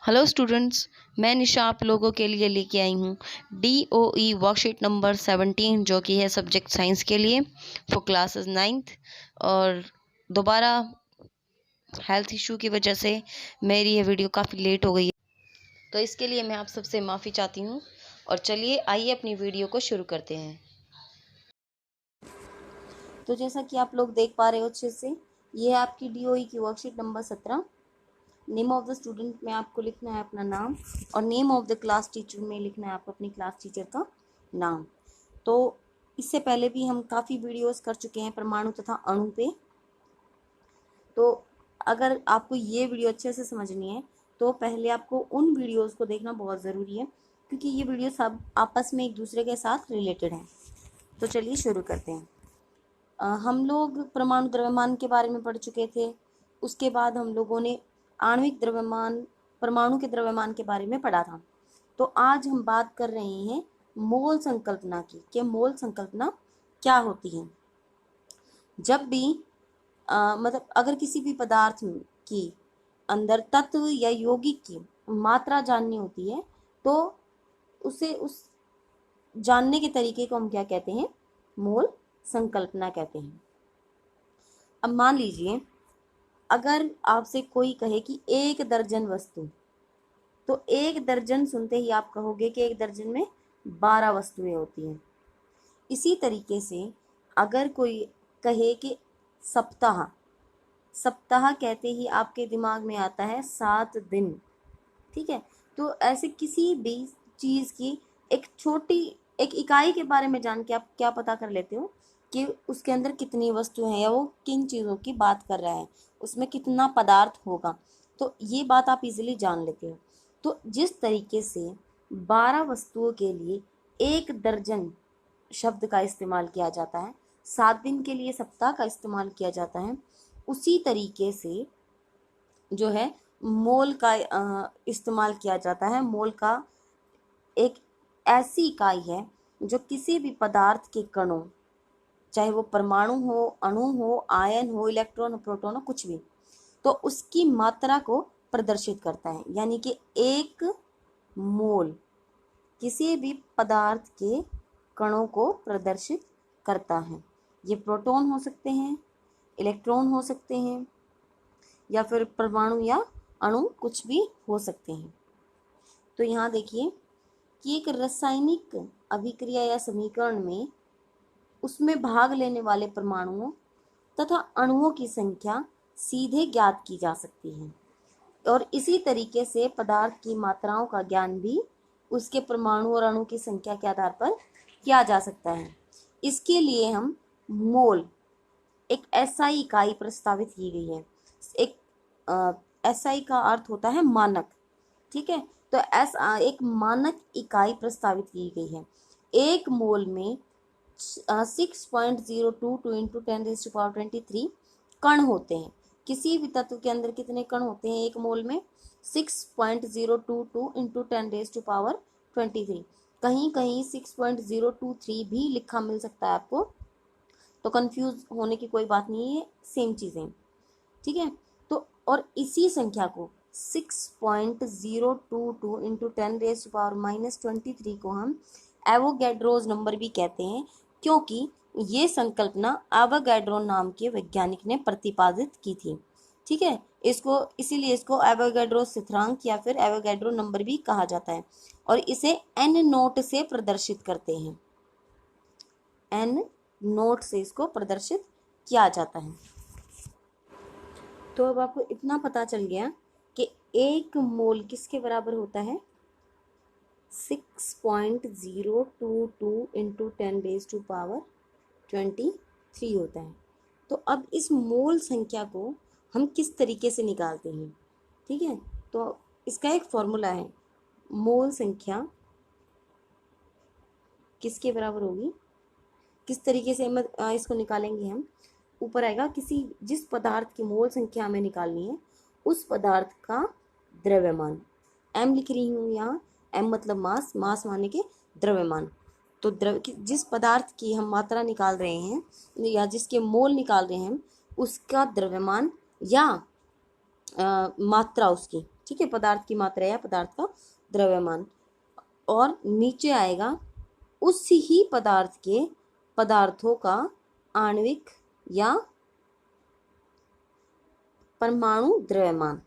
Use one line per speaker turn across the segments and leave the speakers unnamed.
Hello students, मैं निशा आप लोगों के लिए लेके आई हूँ DOE वर्कशीट नंबर 17 जो कि है सब्जेक्ट साइंस के लिए फॉर क्लासेस 9th। और दोबारा हेल्थ इशू की वजह से मेरी ये वीडियो काफ़ी लेट हो गई है, तो इसके लिए मैं आप सबसे माफ़ी चाहती हूँ। और चलिए आइए अपनी वीडियो को शुरू करते हैं। तो जैसा कि आप लोग देख पा रहे हो अच्छे से, ये है आपकी DOE की worksheet number 17। Name of the student में आपको लिखना है अपना नाम, और name of the class teacher में लिखना है आपको अपनी क्लास टीचर का नाम। तो इससे पहले भी हम काफ़ी वीडियोस कर चुके हैं परमाणु तथा अणु पे। तो अगर आपको ये वीडियो अच्छे से समझनी है तो पहले आपको उन वीडियोस को देखना बहुत ज़रूरी है, क्योंकि ये वीडियो सब आपस में एक दूसरे के साथ रिलेटेड हैं। तो चलिए शुरू करते हैं। हम लोग परमाणु द्रव्यमान के बारे में पढ़ चुके थे। उसके बाद हम लोगों ने आणविक द्रव्यमान, परमाणु के द्रव्यमान के बारे में पढ़ा था। तो आज हम बात कर रहे हैं मोल संकल्पना की, कि मोल संकल्पना क्या होती है। जब भी मतलब अगर किसी भी पदार्थ की अंदर तत्व या यौगिक की मात्रा जाननी होती है तो उसे उस जानने के तरीके को हम क्या कहते हैं, मोल संकल्पना कहते हैं। अब मान लीजिए अगर आपसे कोई कहे कि 1 दर्जन वस्तु, तो 1 दर्जन सुनते ही आप कहोगे कि 1 दर्जन में 12 वस्तुएं होती हैं। इसी तरीके से अगर कोई कहे कि सप्ताह, सप्ताह कहते ही आपके दिमाग में आता है 7 दिन। ठीक है, तो ऐसे किसी भी चीज़ की एक छोटी एक इकाई के बारे में जान के आप क्या पता कर लेते हो कि उसके अंदर कितनी वस्तु हैं, या वो किन चीज़ों की बात कर रहा है, उसमें कितना पदार्थ होगा। तो ये बात आप इजीली जान लेते हो। तो जिस तरीके से 12 वस्तुओं के लिए 1 दर्जन शब्द का इस्तेमाल किया जाता है, 7 दिन के लिए सप्ताह का इस्तेमाल किया जाता है, उसी तरीके से जो है मोल का इस्तेमाल किया जाता है। मोल का एक ऐसी इकाई है जो किसी भी पदार्थ के कणों, चाहे वो परमाणु हो, अणु हो, आयन हो, इलेक्ट्रॉन हो, प्रोटॉन हो, कुछ भी, तो उसकी मात्रा को प्रदर्शित करता है। यानी कि 1 मोल किसी भी पदार्थ के कणों को प्रदर्शित करता है। ये प्रोटॉन हो सकते हैं, इलेक्ट्रॉन हो सकते हैं, या फिर परमाणु या अणु कुछ भी हो सकते हैं। तो यहाँ देखिए कि एक रासायनिक अभिक्रिया या समीकरण में उसमें भाग लेने वाले परमाणुओं तथा अणुओं की संख्या सीधे ज्ञात की जा सकती है, और इसी तरीके से पदार्थ की मात्राओं का ज्ञान भी उसके परमाणु और अणु की संख्या के आधार पर किया जा सकता है। इसके लिए हम मोल, एक SI इकाई प्रस्तावित की गई है। एक SI का अर्थ होता है मानक। ठीक है, तो एक मानक इकाई प्रस्तावित की गई है। 1 मोल में 6.022 इंटू 10⁻23 कण होते हैं। किसी भी तत्व के अंदर कितने कण होते हैं 1 मोल में? 6.022 इंटू 10⁻23। कहीं कहीं 6.023 भी लिखा मिल सकता है आपको, तो कंफ्यूज होने की कोई बात नहीं है, सेम चीज़ें। ठीक है, तो और इसी संख्या को 6.022 इंटू 10⁻⁻23 को हम एवोगैड्रोज नंबर भी कहते हैं, क्योंकि ये संकल्पना एवोगैड्रो नाम के वैज्ञानिक ने प्रतिपादित की थी। ठीक है, इसीलिए इसको एवोगैड्रो स्थिरांक या फिर एवोगैड्रो नंबर भी कहा जाता है, और इसे एन नोट से प्रदर्शित करते हैं। एन नोट से इसको प्रदर्शित किया जाता है। तो अब आपको इतना पता चल गया कि 1 मोल किसके बराबर होता है? 6.022 इंटू 10⁻23 होता है। तो अब इस मोल संख्या को हम किस तरीके से निकालते हैं? ठीक है, तो इसका एक फॉर्मूला है। मोल संख्या किसके बराबर होगी, किस तरीके से इसको निकालेंगे हम? ऊपर आएगा जिस पदार्थ की मोल संख्या हमें निकालनी है उस पदार्थ का द्रव्यमान। m लिख रही हूँ यहाँ, m मतलब मास, मास माने के द्रव्यमान। तो जिस पदार्थ की हम मात्रा निकाल रहे हैं या जिसके मोल निकाल रहे हैं उसका द्रव्यमान या मात्रा उसकी, ठीक है, पदार्थ की मात्रा या पदार्थ का द्रव्यमान। और नीचे आएगा उस ही पदार्थ के पदार्थों का आणविक या परमाणु द्रव्यमान,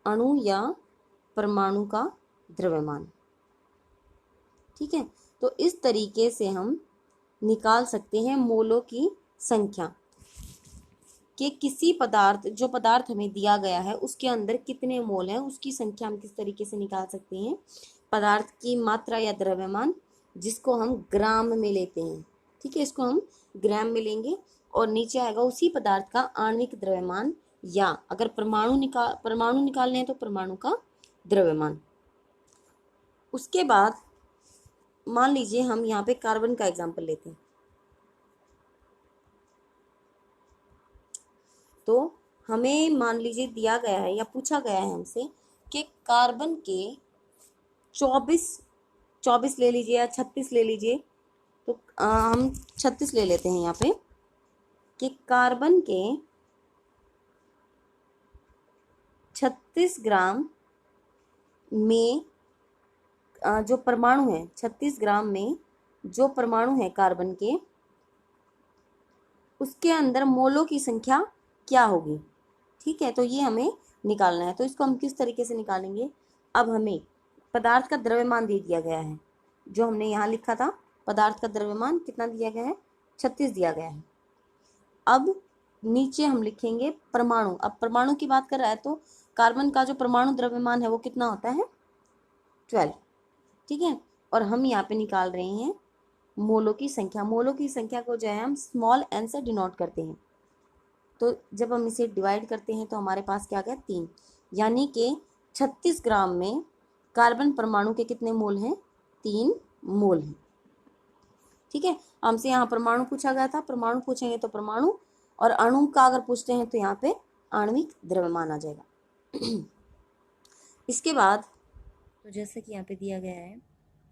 अणु या परमाणु का द्रव्यमान। ठीक है, तो इस तरीके से हम निकाल सकते हैं मोलों की संख्या कि किसी पदार्थ, जो पदार्थ हमें दिया गया है उसके अंदर कितने मोल हैं, उसकी संख्या हम किस तरीके से निकाल सकते हैं। पदार्थ की मात्रा या द्रव्यमान, जिसको हम ग्राम में लेते हैं। ठीक है, इसको हम ग्राम में लेंगे। और नीचे आएगा उसी पदार्थ का आणविक द्रव्यमान, या अगर परमाणु निकालने हैं तो परमाणु का द्रव्यमान। उसके बाद मान लीजिए हम यहाँ पे कार्बन का एग्जाम्पल लेते हैं। तो हमें मान लीजिए दिया गया है या पूछा गया है हमसे कि कार्बन के 24 ले लीजिए या 36 ले लीजिए। तो हम 36 ले लेते हैं यहाँ पे कि कार्बन के 36 ग्राम में जो परमाणु है, 36 ग्राम में जो परमाणु है कार्बन के, उसके अंदर मोलों की संख्या क्या होगी। ठीक है, तो ये हमें निकालना है। तो इसको हम किस तरीके से निकालेंगे। अब हमें पदार्थ का द्रव्यमान दे दिया गया है, जो हमने यहाँ लिखा था। पदार्थ का द्रव्यमान कितना दिया गया है, 36 दिया गया है। अब नीचे हम लिखेंगे परमाणु। अब परमाणु की बात कर रहा है तो कार्बन का जो परमाणु द्रव्यमान है वो कितना होता है, 12। ठीक है, और हम यहाँ पे निकाल रहे हैं मोलों की संख्या। मोलों की संख्या को जो है हम स्मॉल एन से डिनोट करते हैं। तो जब हम इसे डिवाइड करते हैं तो हमारे पास क्या गया, 3। यानी कि 36 ग्राम में कार्बन परमाणु के कितने मोल हैं, 3 मोल हैं। ठीक है, हमसे यहाँ परमाणु पूछा गया था, परमाणु पूछेंगे तो परमाणु, और अणु का अगर पूछते हैं तो यहाँ पे आणविक द्रव्यमान आ जाएगा। इसके बाद तो जैसे कि यहाँ पे दिया गया है,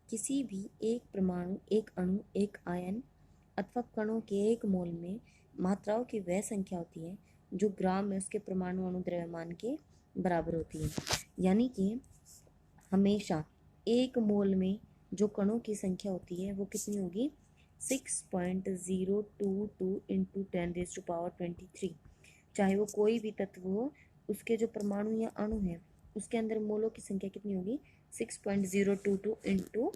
किसी भी एक परमाणु, एक अणु, एक आयन अथवा कणों के एक मोल में मात्राओं की वह संख्या होती है जो ग्राम में उसके परमाणु अणु द्रव्यमान के बराबर होती है। यानी कि हमेशा एक मोल में जो कणों की संख्या होती है वो कितनी होगी, 6.022 इंटू 10⁻23। चाहे वो कोई भी तत्व हो, उसके जो परमाणु या अणु है उसके अंदर मोलों की संख्या कितनी होगी, 6.022 इंटू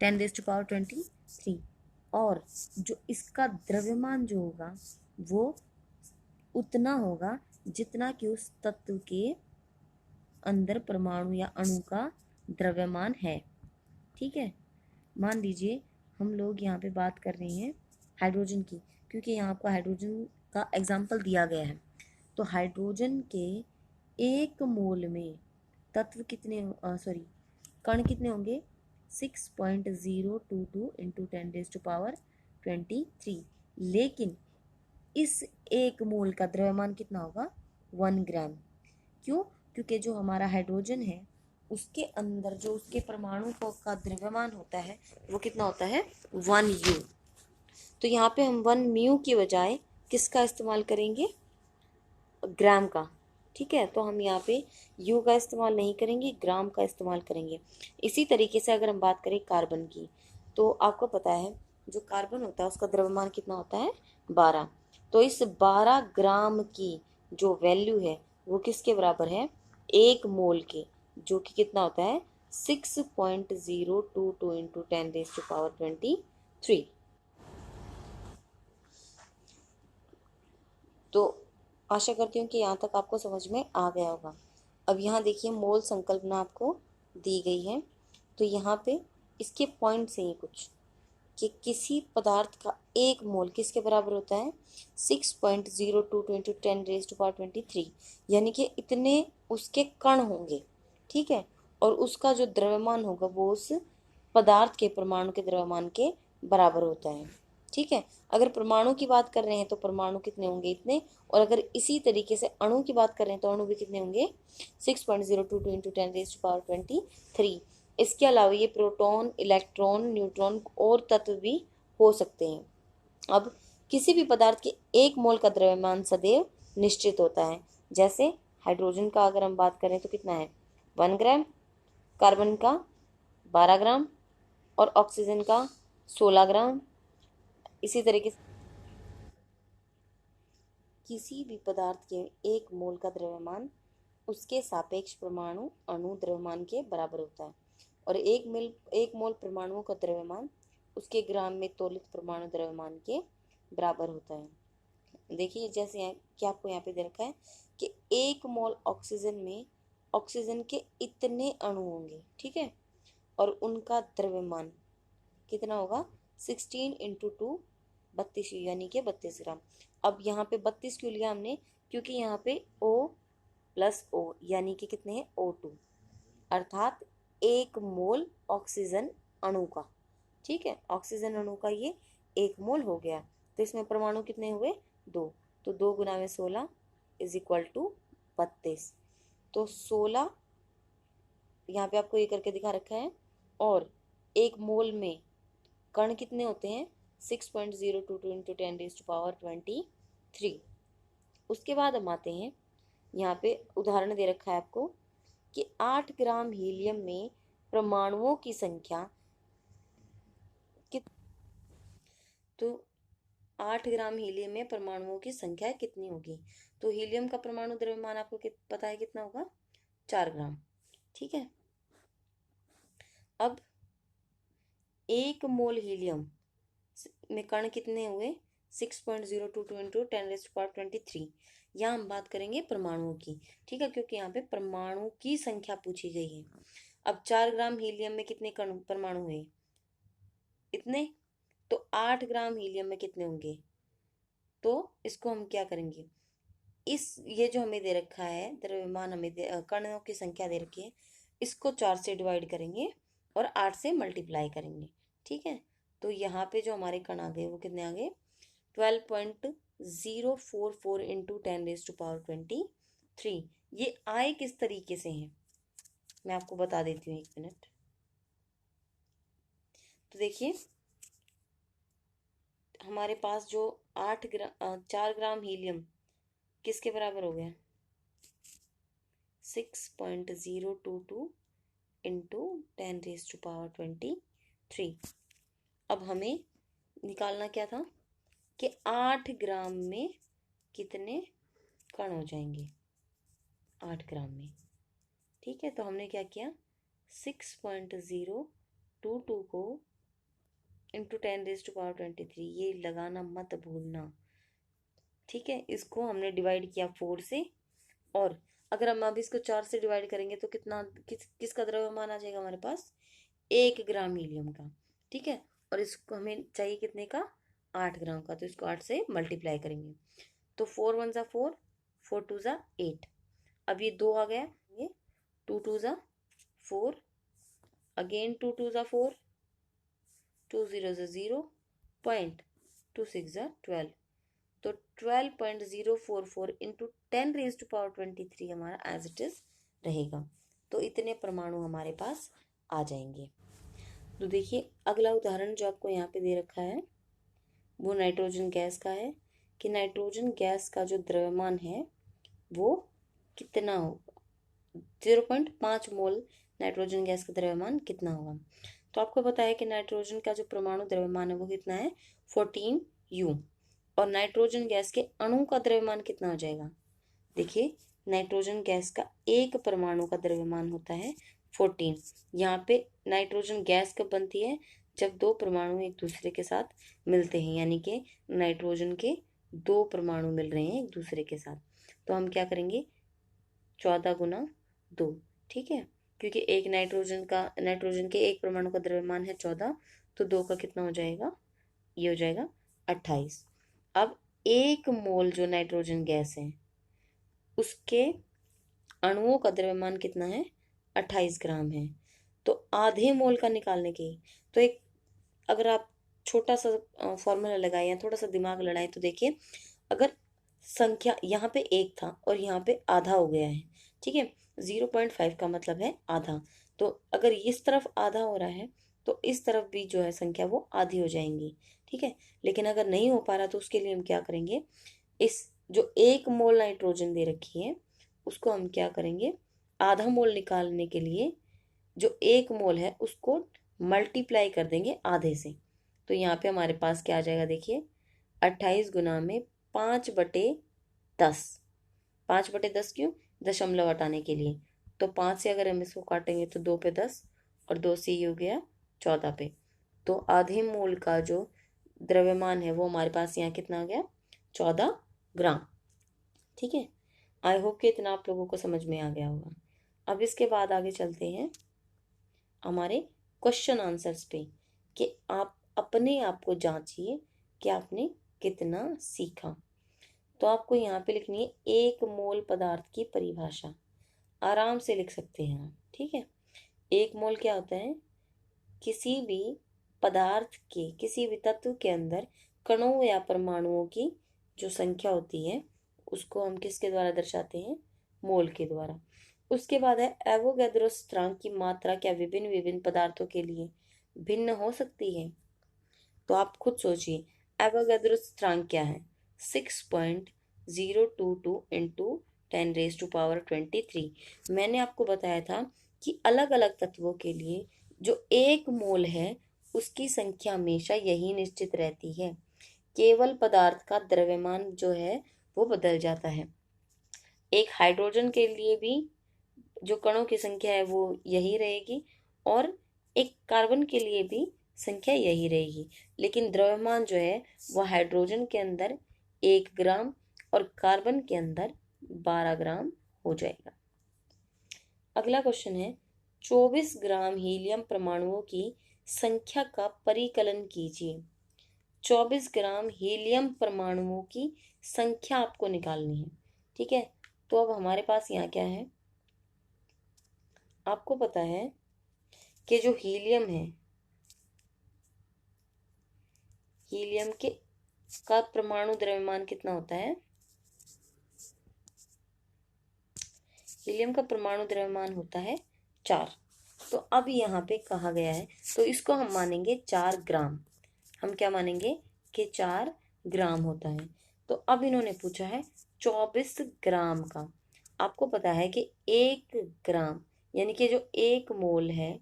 10⁻23। और जो इसका द्रव्यमान जो होगा वो उतना होगा जितना कि उस तत्व के अंदर परमाणु या अणु का द्रव्यमान है। ठीक है, मान लीजिए हम लोग यहाँ पे बात कर रहे हैं हाइड्रोजन की, क्योंकि यहाँ आपको हाइड्रोजन का एग्जाम्पल दिया गया है। तो हाइड्रोजन के एक मोल में तत्व कितने, कण कितने होंगे, 6.022 इंटू 10⁻23। लेकिन इस एक मोल का द्रव्यमान कितना होगा, 1 ग्राम। क्यों, क्योंकि जो हमारा हाइड्रोजन है उसके अंदर जो उसके परमाणु का द्रव्यमान होता है वो कितना होता है, 1 U। तो यहाँ पे हम 1 म्यू की बजाय किसका इस्तेमाल करेंगे, ग्राम का। ठीक है, तो हम यहाँ पे यू का इस्तेमाल नहीं करेंगे, ग्राम का इस्तेमाल करेंगे। इसी तरीके से अगर हम बात करें कार्बन की, तो आपको पता है जो कार्बन होता है उसका द्रव्यमान कितना होता है, 12। तो इस 12 ग्राम की जो वैल्यू है वो किसके बराबर है, 1 मोल के, जो कि कितना होता है, 6.022 इंटू 10⁻23। तो आशा करती हूँ कि यहाँ तक आपको समझ में आ गया होगा। अब यहाँ देखिए मोल संकल्पना आपको दी गई है। तो यहाँ पे इसके पॉइंट्स हैं कुछ, कि किसी पदार्थ का एक मोल किसके बराबर होता है, 6.022 इंटू 10⁻23। यानी कि इतने उसके कण होंगे। ठीक है, और उसका जो द्रव्यमान होगा वो उस पदार्थ के परमाणु के द्रव्यमान के बराबर होता है। ठीक है, अगर परमाणु की बात कर रहे हैं तो परमाणु कितने होंगे, इतने। और अगर इसी तरीके से अणु की बात कर रहे हैं तो अणु भी कितने होंगे, 6.022 इंटू 10⁻23। इसके अलावा ये प्रोटॉन, इलेक्ट्रॉन, न्यूट्रॉन और तत्व भी हो सकते हैं। अब किसी भी पदार्थ के एक मोल का द्रव्यमान सदैव निश्चित होता है। जैसे हाइड्रोजन का अगर हम बात करें तो कितना है 1 ग्राम, कार्बन का 12 ग्राम और ऑक्सीजन का 16 ग्राम। इसी तरीके से किसी भी पदार्थ के 1 मोल का द्रव्यमान उसके सापेक्ष परमाणु अणु द्रव्यमान के बराबर होता है और 1 मोल परमाणुओं का द्रव्यमान उसके ग्राम में तोलित परमाणु द्रव्यमान के बराबर होता है। देखिए जैसे यहाँ कि आपको यहाँ पे दे रखा है कि 1 मोल ऑक्सीजन में ऑक्सीजन के इतने अणु होंगे, ठीक है, और उनका द्रव्यमान कितना होगा 16 इंटू 2 32 यानी कि 32 ग्राम। अब यहाँ पे 32 क्यों लिया हमने, क्योंकि यहाँ पे O प्लस O यानी कि कितने हैं O2, अर्थात 1 मोल ऑक्सीजन अणु का, ठीक है, ऑक्सीजन अणु का ये 1 मोल हो गया। तो इसमें परमाणु कितने हुए 2, तो 2 गुना में 16 इज इक्वल टू 32। तो 16 यहाँ पे आपको ये करके दिखा रखा है और 1 मोल में कण कितने होते हैं 6.022 इंटू 10⁻23। उसके बाद हम आते हैं यहाँ पे उदाहरण दे रखा है आपको कि 8 ग्राम हीलियम में परमाणुओं की संख्या तो 8 ग्राम हीलियम में परमाणुओं की संख्या कितनी होगी। तो हीलियम का परमाणु द्रव्यमान आपको पता है कितना होगा 4 ग्राम, ठीक है। अब 1 मोल हीलियम में कण कितने हुए 6.022 इंटू 10⁻23। यहाँ हम बात करेंगे परमाणुओं की, ठीक है, क्योंकि यहाँ पे परमाणु की संख्या पूछी गई है। अब 4 ग्राम हीलियम में कितने कण परमाणु हुए इतने, तो 8 ग्राम हीलियम में कितने होंगे, तो इसको हम क्या करेंगे, ये जो हमें दे रखा है द्रव्यमान हमें कणों की संख्या दे रखी है, इसको 4 से डिवाइड करेंगे और 8 से मल्टीप्लाई करेंगे, ठीक है। तो यहाँ पे जो हमारे कण आ गए वो कितने आ गए 12.044 इंटू 10⁻23। ये आए किस तरीके से हैं मैं आपको बता देती हूँ, 1 मिनट। तो देखिए हमारे पास जो 4 ग्राम हीलियम किसके बराबर हो गया 6.022 इंटू 10⁻23। अब हमें निकालना क्या था कि 8 ग्राम में कितने कण हो जाएंगे 8 ग्राम में, ठीक है। तो हमने क्या किया 6.022 को इंटू 10⁻23, ये लगाना मत भूलना, ठीक है। इसको हमने डिवाइड किया 4 से और अगर हम अब इसको 4 से डिवाइड करेंगे तो कितना किसका द्रव्यमान आ जाएगा हमारे पास 1 ग्राम हीलियम का, ठीक है। और इसको हमें चाहिए कितने का 8 ग्राम का, तो इसको 8 से मल्टीप्लाई करेंगे तो 4 1 ज़ा 4, 4 2 ज़ा 8। अब ये 2 आ गया, ये 2 2 ज़ा 4, अगेन 2 2 ज़ा 4, 2 0 ज़ा 0, 0.26 ज़ा 12, तो 12.044 इंटू 10⁻23 हमारा एज इट इज रहेगा। तो इतने परमाणु हमारे पास आ जाएंगे। तो देखिए अगला उदाहरण जो आपको यहाँ पे दे रखा है वो नाइट्रोजन गैस का है कि नाइट्रोजन गैस का जो द्रव्यमान है वो कितना होगा 0.5 मोल नाइट्रोजन गैस का द्रव्यमान कितना होगा। तो आपको पता है कि नाइट्रोजन का जो परमाणु द्रव्यमान है वो कितना है 14 U और नाइट्रोजन गैस के अणु का द्रव्यमान कितना हो जाएगा। देखिए नाइट्रोजन गैस का एक परमाणु का द्रव्यमान होता है 14। यहाँ पे नाइट्रोजन गैस कब बनती है जब 2 परमाणु एक दूसरे के साथ मिलते हैं, यानी कि नाइट्रोजन के 2 परमाणु मिल रहे हैं एक दूसरे के साथ। तो हम क्या करेंगे 14 गुना 2, ठीक है, क्योंकि एक नाइट्रोजन के एक परमाणु का द्रव्यमान है 14, तो 2 का कितना हो जाएगा ये हो जाएगा 28। अब 1 मोल जो नाइट्रोजन गैस है उसके अणुओं का द्रव्यमान कितना है 28 ग्राम है। तो आधे मोल का निकालने के तो एक अगर आप छोटा सा फॉर्मूला लगाए या थोड़ा सा दिमाग लड़ाए तो देखिए अगर संख्या यहाँ पे 1 था और यहाँ पे आधा हो गया है, ठीक है, 0.5 का मतलब है आधा। तो अगर इस तरफ आधा हो रहा है तो इस तरफ भी जो है संख्या वो आधी हो जाएंगी, ठीक है। लेकिन अगर नहीं हो पा रहा तो उसके लिए हम क्या करेंगे, इस जो 1 मोल नाइट्रोजन दे रखी है
उसको हम क्या करेंगे, आधा मोल निकालने के लिए जो 1 मोल है उसको मल्टीप्लाई कर देंगे आधे से। तो यहाँ पे हमारे पास क्या आ जाएगा, देखिए 28 गुना में 5/10। 5/10 क्यों, दशमलव हटाने के लिए। तो 5 से अगर हम इसको काटेंगे तो 2 पे 10 और 2 से ये हो गया 14 पे। तो आधे मोल का जो द्रव्यमान है वो हमारे पास यहाँ कितना आ गया, 14 ग्राम। ठीक है, आई होप कि इतना आप लोगों को समझ में आ गया होगा। अब इसके बाद आगे चलते हैं हमारे क्वेश्चन आंसर्स पे, कि आप अपने आप को जांचिए कि आपने कितना सीखा। तो आपको यहाँ पे लिखनी है 1 मोल पदार्थ की परिभाषा। आराम से लिख सकते हैं आप, ठीक है। 1 मोल क्या होता है, किसी भी पदार्थ के, किसी भी तत्व के अंदर कणों या परमाणुओं की जो संख्या होती है उसको हम किसके द्वारा दर्शाते हैं, मोल के द्वारा। उसके बाद है एवोगैड्रो स्थिरांक की मात्रा क्या विभिन्न विभिन्न पदार्थों के लिए भिन्न हो सकती है। तो आप खुद सोचिए एवोगैड्रो स्थिरांक क्या है, 6.022 इंटू 10⁻23। मैंने आपको बताया था कि अलग अलग तत्वों के लिए जो 1 मोल है उसकी संख्या हमेशा यही निश्चित रहती है, केवल पदार्थ का द्रव्यमान जो है वो बदल जाता है। एक हाइड्रोजन के लिए भी जो कणों की संख्या है वो यही रहेगी, और एक कार्बन के लिए भी संख्या यही रहेगी, लेकिन द्रव्यमान जो है वह हाइड्रोजन के अंदर 1 ग्राम और कार्बन के अंदर 12 ग्राम हो जाएगा। अगला क्वेश्चन है 24 ग्राम हीलियम परमाणुओं की संख्या का परिकलन कीजिए। 24 ग्राम हीलियम परमाणुओं की संख्या आपको निकालनी है, ठीक है। तो अब हमारे पास यहाँ क्या है, आपको पता है कि जो हीलियम है, हीलियम के का परमाणु द्रव्यमान कितना होता है, हीलियम का परमाणु द्रव्यमान होता है 4। तो अब यहाँ पे कहा गया है तो इसको हम मानेंगे 4 ग्राम। हम क्या मानेंगे कि 4 ग्राम होता है। तो अब इन्होंने पूछा है 24 ग्राम का। आपको पता है कि 1 ग्राम यानी कि जो 1 मोल है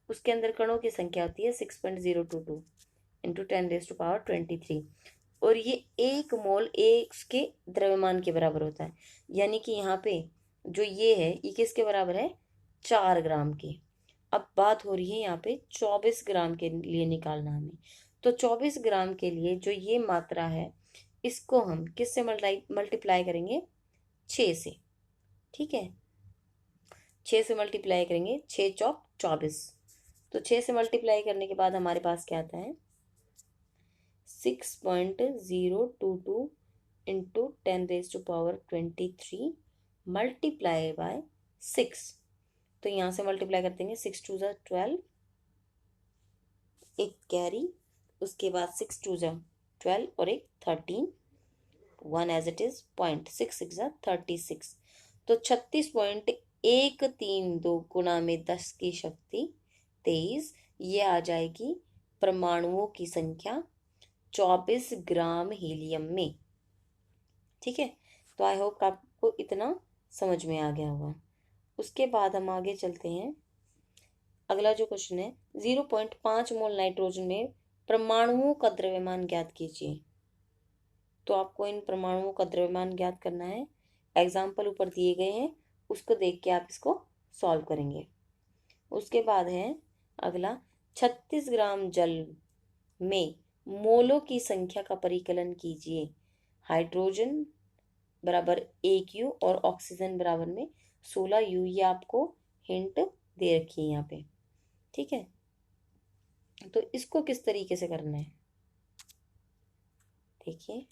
उसके अंदर कणों की संख्या होती है 6.022 इंटू 10⁻23, और ये 1 मोल एक के द्रव्यमान के बराबर होता है। यानी कि यहाँ पे जो ये है ये किसके बराबर है, 4 ग्राम के। अब बात हो रही है यहाँ पे 24 ग्राम के लिए निकालना हमें। तो 24 ग्राम के लिए जो ये मात्रा है इसको हम किससे मल्टीप्लाई करेंगे, 6 से, ठीक है। 6 से मल्टीप्लाई करेंगे, 6 चौक 24। तो 6 से मल्टीप्लाई करने के बाद हमारे पास क्या आता है, 6.022 इंटू 10⁻23 मल्टीप्लाई बाय 6। तो यहाँ से मल्टीप्लाई कर देंगे, 6 2 ज़ा 12, एक कैरी, उसके बाद 6 2 ज़ा 12 और एक 13, 1 एज इट इज, पॉइंट 6 6 ज़ा 36। तो 36.132 गुना में 10 की शक्ति 23, ये आ जाएगी परमाणुओं की संख्या 24 ग्राम हीलियम में, ठीक है। तो आई होप आपको इतना समझ में आ गया होगा। उसके बाद हम आगे चलते हैं। अगला जो क्वेश्चन है 0.5 मोल नाइट्रोजन में परमाणुओं का द्रव्यमान ज्ञात कीजिए। तो आपको इन परमाणुओं का द्रव्यमान ज्ञात करना है। एग्जाम्पल ऊपर दिए गए हैं, उसको देख के आप इसको सॉल्व करेंगे। उसके बाद है अगला 36 ग्राम जल में मोलों की संख्या का परिकलन कीजिए। हाइड्रोजन बराबर 1 यू और ऑक्सीजन बराबर में 16 यू, ये आपको हिंट दे रखी है यहाँ पे, ठीक है। तो इसको किस तरीके से करना है देखिए।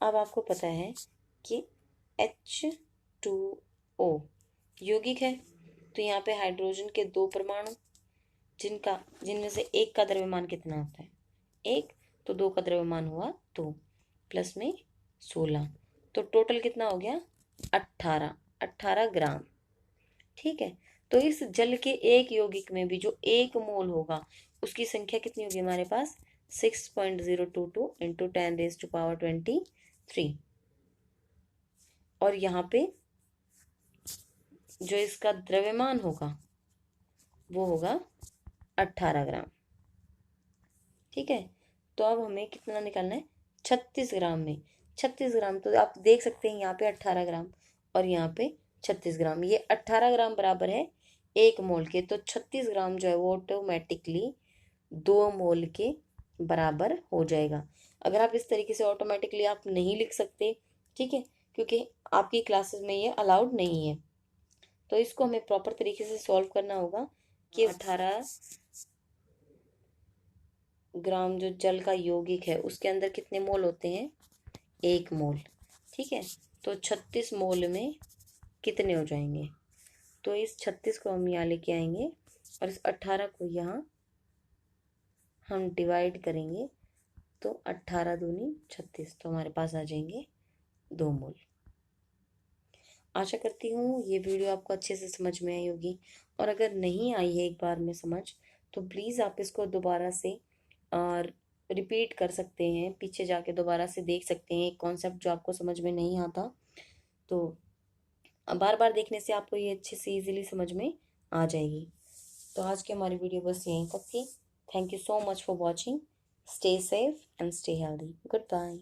अब आपको पता है कि H2O यौगिक है, तो यहाँ पे हाइड्रोजन के 2 परमाणु जिनमें से एक का द्रव्यमान कितना होता है, 1, तो 2 का द्रव्यमान हुआ 2 प्लस में 16, तो टोटल कितना हो गया 18 ग्राम, ठीक है। तो इस जल के एक यौगिक में भी जो 1 मोल होगा उसकी संख्या कितनी होगी हमारे पास, 6.022 इंटू 10⁻23। और यहाँ पे जो इसका द्रव्यमान होगा वो होगा 18 ग्राम। ठीक है, तो अब हमें कितना निकालना है, 36 ग्राम में। 36 ग्राम, तो आप देख सकते हैं यहाँ पे 18 ग्राम और यहाँ पे 36 ग्राम। ये 18 ग्राम बराबर है 1 मोल के, तो 36 ग्राम जो है वो ऑटोमेटिकली 2 मोल के बराबर हो जाएगा। अगर आप इस तरीके से ऑटोमेटिकली आप नहीं लिख सकते, ठीक है, क्योंकि आपकी क्लासेस में ये अलाउड नहीं है, तो इसको हमें प्रॉपर तरीके से सॉल्व करना होगा कि 18 ग्राम जो जल का यौगिक है उसके अंदर कितने मोल होते हैं, 1 मोल। ठीक है, तो 36 मोल में कितने हो जाएंगे, तो इस 36 को हम यहाँ लेके आएंगे और इस 18 को यहाँ हम डिवाइड करेंगे, तो 18 दूनी 36, तो हमारे पास आ जाएंगे 2 मोल। आशा करती हूँ ये वीडियो आपको अच्छे से समझ में आई होगी, और अगर नहीं आई है एक बार में समझ, तो प्लीज़ आप इसको दोबारा से रिपीट कर सकते हैं, पीछे जाके दोबारा से देख सकते हैं एक कॉन्सेप्ट जो आपको समझ में नहीं आता, तो बार बार देखने से आपको ये अच्छे से इजीली समझ में आ जाएगी। तो आज की हमारी वीडियो बस यहीं तक थी। Thank you so much for watching. Stay safe and stay healthy. Good bye.